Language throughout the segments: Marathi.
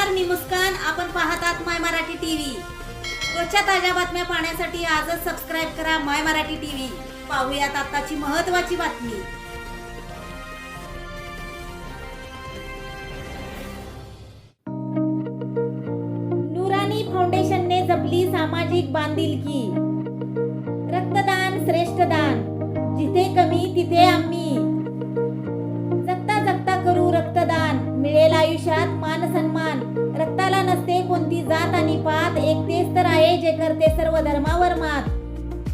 नमस्कार, मी मुस्कान. आपण पाहतात माय मराठी टीव्ही. रोजच्या ताज्या बातम्या पाहण्यासाठी आजच सबस्क्राईब करा माय मराठी टीव्ही. पाहूयात आताची महत्त्वाची बातमी. नुरानी फाउंडेशनने जपली सामाजिक बांधिलकी. रक्तदान श्रेष्ठ दान, जिथे कमी तिथे आम्ही. जगता जगता करू रक्तदान, मिळेल आयुष्यात मान सन्मान. रक्ताला नसते कोणती जात आणि पात, एक तेच तर आहे जे करते सर्व धर्मावर मात.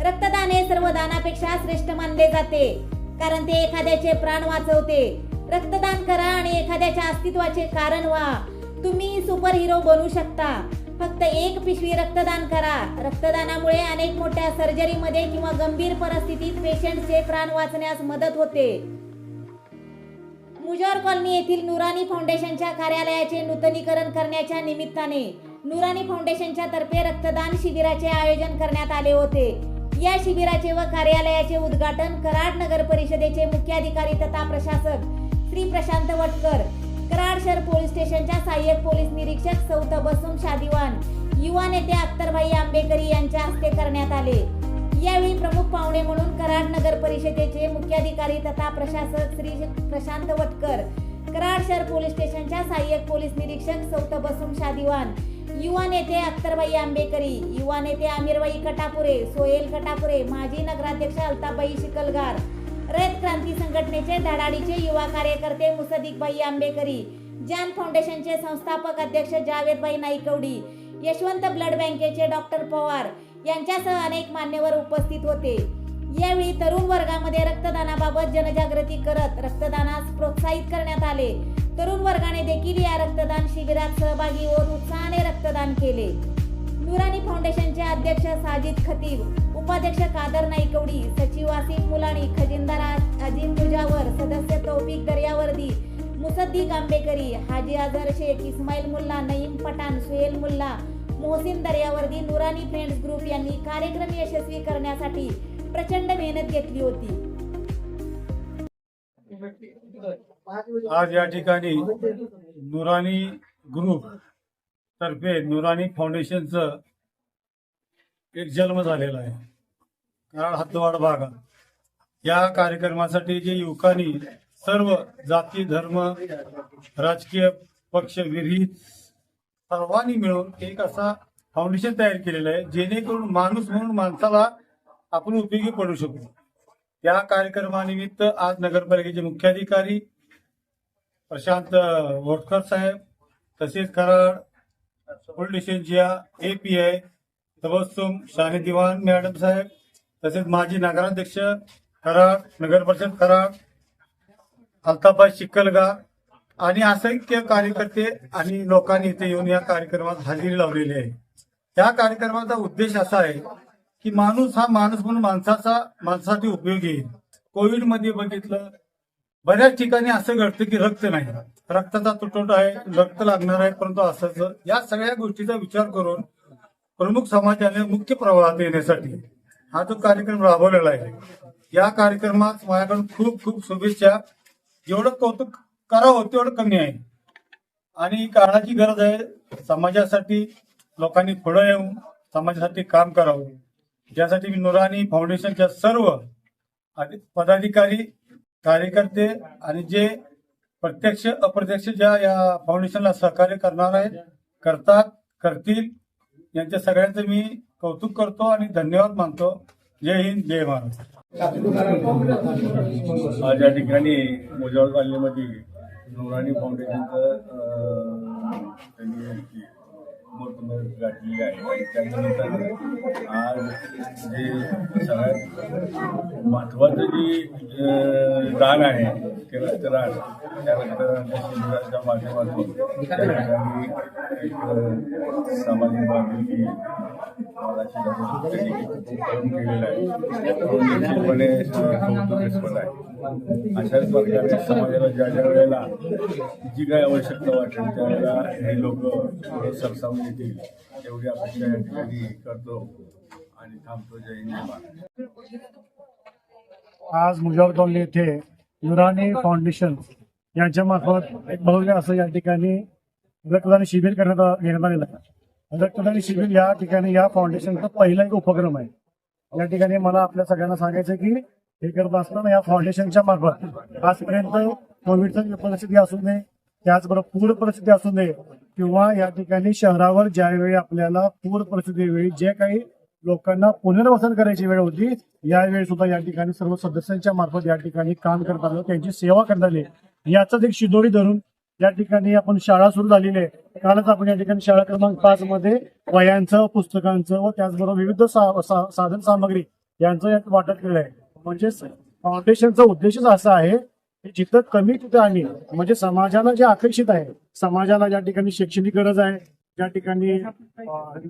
रक्तदान हे सर्व दानापेक्षा श्रेष्ठ मानले जाते, कारण ते एखाद्याचे प्राण वाचवते. रक्तदान करा आणि एखाद्याच्या अस्तित्वाचे कारण व्हा. तुम्ही सुपर हिरो बनू शकता. फक्त एक पिशवी रक्तदान करा. रक्तदानामुळे अनेक मोठ्या सर्जरीमध्ये किंवा गंभीर परिस्थितीत पेशंटचे प्राण वाचण्यास मदत होते. मुजोर कॉलनी येथील नुरानी फाउंडेशनच्या कार्यालयाचे नूतनीकरण करण्याच्या निमित्ताने नुरानी फाउंडेशनच्या तर्फे रक्तदान शिबिराचे आयोजन करण्यात आले होते. या शिबिराचे व कार्यालयाचे उद्घाटन कराड नगर परिषदेचे मुख्याधिकारी तथा प्रशासक श्री प्रशांत वटकर, कराड शहर पोलीस स्टेशनच्या सहाय्यक पोलीस निरीक्षक सौ तबस्सुम शादिवान, युवा नेते अख्तरभाई आंबेकरी यांच्या हस्ते करण्यात आले. यावेळी प्रमुख पाहुणे म्हणून कराड नगर परिषदेचे मुख्याधिकारी तथा प्रशासक श्री प्रशांत वटकर, कराड शहर पोलीस स्टेशनच्या सहाय्यक पोलीस निरीक्षक सौ तबस्सुम शादिवान, युवा नेते अख्तरभाई आंबेकरी, युवा नेते आमिरबाई कटापुरे, सोहेल कटापुरे, माजी नगराध्यक्ष अल्ताबाई शिकलगार, रयत क्रांती संघटनेचे धडाडीचे युवा कार्यकर्ते मुसद्दीकभाई आंबेकरी, जान फाउंडेशनचे संस्थापक अध्यक्ष जावेदभाई नाईकवडी, यशवंत ब्लड बँकेचे डॉक्टर पवार यांच्यासह अनेक मान्यवर उपस्थित होते. यावेळी तरुण वर्गामध्ये रक्तदानाबाबत जनजागृती करत रक्तदानास प्रोत्साहित करण्यात आले. तरुण वर्गाने देखील या रक्तदान शिबिरात सहभागी होत उत्साहाने रक्तदान केले. नुरानी फाउंडेशनचे अध्यक्ष साजिद खतीब, उपाध्यक्ष कादर नाईकवडी, सचिव आसिफ मुलानी, खजिनदार अजीम मुजावर, सदस्य तौफिक दर्यावर्दी, मुसद्दीक आंबेकरी, हाजी अजहर शेख, इस्माईल मुल्ला, नईम पठाण, सुहेल मुल्ला, मोहसिन दर्यावर्दी, नुरानी फ्रेंड्स ग्रुप यांनी कार्यक्रम यशस्वी करण्यासाठी प्रचंड मेहनत घेतली होती. आज या ठिकाणी नुरानी ग्रुप तर्फे नुरानी फाउंडेशनचं एक जन्म झालेला आहे कराड हद्दवाड भागात. या कार्यक्रमासाठी जे युवकांनी सर्व जाती धर्म राजकीय पक्ष विरहित सर्वांनी मिळून एक असा फाउंडेशन तयार केलेलं आहे, जेणेकरून माणूस म्हणून माणसाला आपण उपयोगी पडू शकतो. या कार्यक्रमानिमित्त आज नगरपालिकेचे मुख्याधिकारी प्रशांत वटकर साहेब, तसेच कराड पोलीस स्टेशनच्या API तबस्सुम शाने दिवान मॅडम साहेब, तसेच माजी नगराध्यक्ष कराड नगर परिषद कराड अल्ताबाई शिकलगार आणि असंख्य कार्यकर्ते आणि लोकांनी इथे येऊन या कार्यक्रमात हजेरी लावलेली आहे. या कार्यक्रमाचा उद्देश असा आहे की माणूस हा माणूस म्हणून माणसासाठी उपयोगी येईल. कोविड मध्ये बघितलं, बऱ्याच ठिकाणी असं घडतं की रक्त नाही, रक्ताचा तुटवडा आहे, रक्त लागणार आहे, परंतु असंच या सगळ्या गोष्टीचा विचार करून प्रमुख समाजाने मुख्य प्रवाहात येण्यासाठी हा जो कार्यक्रम राबवलेला आहे. या कार्यक्रमात माझ्याकडून खूप खूप शुभेच्छा. जेवढं कौतुक करावं तेवढं कमी आहे आणि काळाची गरज आहे. समाजासाठी लोकांनी पुढे येऊन समाजासाठी काम करावं, ज्यासाठी मी नुरानी फाउंडेशनच्या सर्व पदाधिकारी कार्यकर्ते आणि जे प्रत्यक्ष अप्रत्यक्ष ज्या या फाउंडेशनला सहकार्य करणार आहेत, करतील, यांच्या सगळ्यांचं मी कौतुक करतो आणि धन्यवाद मानतो. जय हिंद, जय महाराष्ट्र. आज या ठिकाणी मुजोर कॉलनीमध्ये नुरानी फाउंडेशनचं त्यांनी मूर्त गाठलेली आहे आणि त्यानिमित्तानं आज जे सगळ्यात महत्त्वाचं जे दान आहे ते रक्तदान, त्या रक्तदानाच्या शिबिराच्या माध्यमातून त्या ठिकाणी एक सामाजिक बांधिलकी केलेलं आहे. निश्चितपणे कौतुकास्पद आहे. अशाच प्रकारे समाजाला ज्या ज्या वेळेला जी काही आवश्यकता वाटेल त्यावेळेला हे लोक सरसावून येतील एवढी अपेक्षा या ठिकाणी करतो आणि थांबतो. जय हिंद. आज मुजोर कॉलनी येथे नुरानी फाउंडेशन यांच्या मार्फत एक भव्य असं या ठिकाणी रक्तदान शिबिर घेण्यात आलेलं आहे. रक्तदान शिबिर या ठिकाणी या फाउंडेशनचा पहिला एक उपक्रम आहे. या ठिकाणी मला आपल्या सगळ्यांना सांगायचं की हे करत असताना या फाउंडेशनच्या मार्फत आजपर्यंत कोविडची परिस्थिती असू नये, त्याचबरोबर पूर परिस्थिती असू नये, किंवा या ठिकाणी शहरावर ज्यावेळी आपल्याला पूर परिस्थितीवेळी जे काही लोकांना पुनर्वसन करायची वेळ होती, यावेळी सुद्धा या ठिकाणी सर्व सदस्यांच्या मार्फत या ठिकाणी काम करत आलं, त्यांची सेवा करण्यात आली. याचाच एक शिदोरी धरून या ठिकाणी आपण शाळा सुरू झालेली आहे. कालच आपण या ठिकाणी शाळा क्रमांक 5 मध्ये वह्यांचं, पुस्तकांचं व त्याचबरोबर विविध साधन सामग्री यांचं यात वाटप केलं आहे. म्हणजे फाउंडेशनचा उद्देशच असा आहे की जिथं कमी तिथं आम्ही, म्हणजे समाजाला जे अपेक्षित आहे, समाजाला ज्या ठिकाणी शैक्षणिक गरज आहे, ज्या ठिकाणी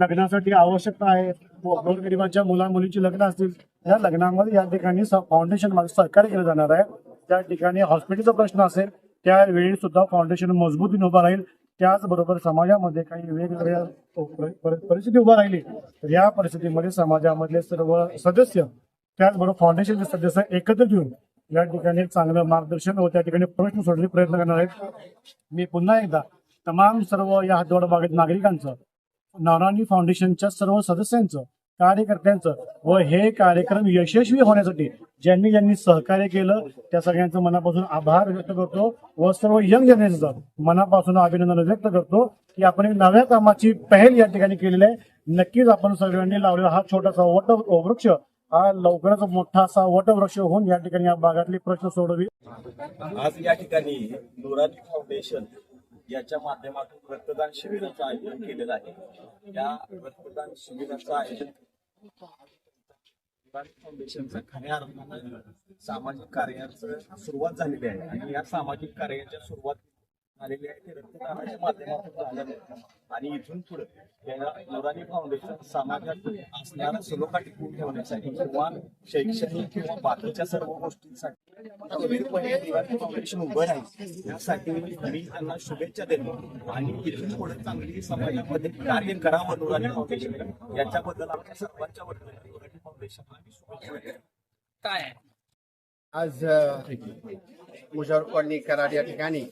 लग्नासाठी आवश्यकता आहे, गोरगरिबांच्या मुला मुलींची लग्न असतील, या लग्नामध्ये या ठिकाणी फाउंडेशन माझं सहकार्य केलं जाणार आहे. त्या ठिकाणी हॉस्पिटलचा प्रश्न असेल त्यावेळी सुद्धा फाउंडेशन मजबूतीने उभा राहील. त्याचबरोबर समाजामध्ये काही वेगवेगळ्या परिस्थिती उभा राहिली तर या परिस्थितीमध्ये समाजामधले सर्व सदस्य, त्याचबरोबर फाउंडेशनचे सदस्य एकत्र येऊन या ठिकाणी चांगलं मार्गदर्शन व त्या ठिकाणी प्रश्न सोडण्याचे प्रयत्न करणार आहेत. मी पुन्हा एकदा तमाम सर्व या हातवड बागेत नागरिकांचं, नौरानी फाउंडेशनच्या सर्व सदस्यांचं, कार्यकर्त्यांचं व हे कार्यक्रम यशस्वी होण्यासाठी ज्यांनी ज्यांनी सहकार्य केलं त्या सगळ्यांचं मनापासून आभार व्यक्त करतो व सर्व यंग जनरेशनचं मनापासून अभिनंदन व्यक्त करतो की आपण एक नव्या कामाची पहल या ठिकाणी केलेली आहे. नक्कीच आपण सगळ्यांनी लावलेला हा छोटासा वटवृक्ष हा लवकरच मोठा असा वटवृक्ष होऊन या ठिकाणी या भागातले प्रश्न सोडवी. आज या ठिकाणी नुरानी फाउंडेशन याच्या माध्यमातून रक्तदान शिबिराचं आयोजन केलेलं आहे. या रक्तदान शिबिराचं आयोजन नुरानी फाउंडेशनचं खऱ्या अर्थानं सामाजिक कार्याचं सुरुवात झालेली आहे आणि या सामाजिक कार्याच्या सुरुवात झालेली आहे ते रक्तदानाच्या माध्यमातून झालेलं आहे. आणि इथून पुढे या नुरानी फाउंडेशन समाजात असणारा सलोखा टिकवून ठेवण्यासाठी किंवा शैक्षणिक किंवा बाकीच्या सर्व गोष्टींसाठी नुरानी फाउंडेशन उभं राहील यासाठी मी त्यांना शुभेच्छा देतो आणि इथून पुढे चांगली समाजामध्ये कार्य करावं नुरानी फाउंडेशन याच्याबद्दल आपल्या सर्वांच्या वतीने नुरानी फाउंडेशनला मी शुभेच्छा देतो. काय आज मुजावर कॉलनी कराड या ठिकाणी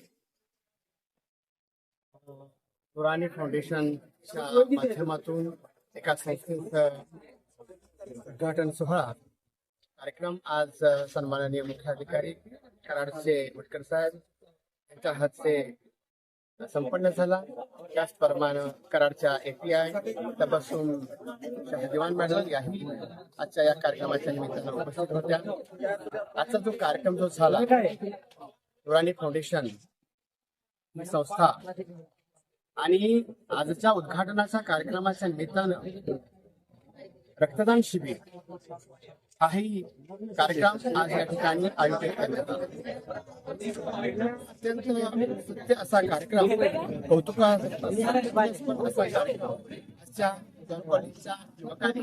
नुरानी फाउंडेशनच्या माध्यमातून एका संस्थेचं उद्घाटन सोहळा कार्यक्रम आज सन्माननीय मुख्याधिकारी कराडचे वटकर साहेब यांच्या हस्ते संपन्न झाला. त्याचप्रमाणे कराडच्या API तबस्सुम शहदेवान मॅडम याही आजच्या या कार्यक्रमाच्या निमित्तानं उपस्थित होत्या. आजचा जो कार्यक्रम जो झाला, नुरानी फाउंडेशन ही संस्था आणि आजच्या उद्घाटनाच्या कार्यक्रमाच्या निमित्तानं रक्तदान शिबिर हाही कार्यक्रम आज या ठिकाणी आयोजित करण्यात आला. अत्यंत सत्य असा कार्यक्रम, कौतुकास्पद असा कार्यक्रम आजच्या कॉलेजच्या युवकांनी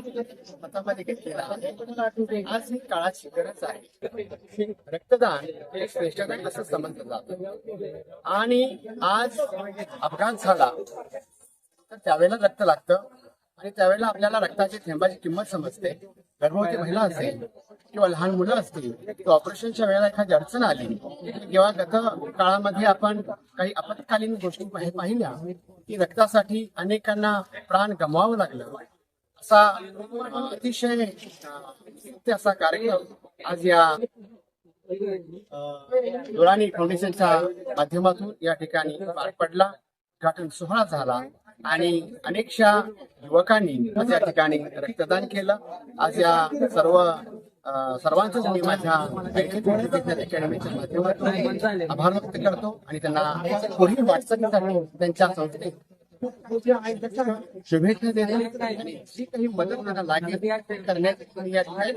हातामध्ये घेतलेला आहे. आज ही काळाची गरज आहे. रक्तदान हे श्रेष्ठदान असं समजलं जातं आणि आज अपघात झाला तर त्यावेळेला रक्त लागतं आणि त्यावेळेला आपल्याला रक्ताची थेंबाची किंमत समजते. गर्भवती महिला असेल किंवा लहान मुलं असतील किंवा ऑपरेशनच्या वेळेला एखादी अडचण आली किंवा गत काळामध्ये आपण काही आपत्कालीन गोष्टी पाहिल्या की रक्तासाठी अनेकांना प्राण गमवावं लागलं. असा अतिशय सत्य असा कार्यक्रम आज या नुरानी फाउंडेशनच्या माध्यमातून या ठिकाणी पार पडला. उद्घाटन सोहळा झाला आणि अनेकशा युवकांनी आज या ठिकाणी रक्तदान केलं. आज या सर्वांचंच मी माझ्या अकॅडमीच्या माध्यमातून आभार व्यक्त करतो आणि त्यांना पुढील वाटचालीसाठी त्यांच्या संस्थेत शुभेच्छा देतो आणि जी काही मदत त्यांना लागेल ते करण्यात या ठिकाणी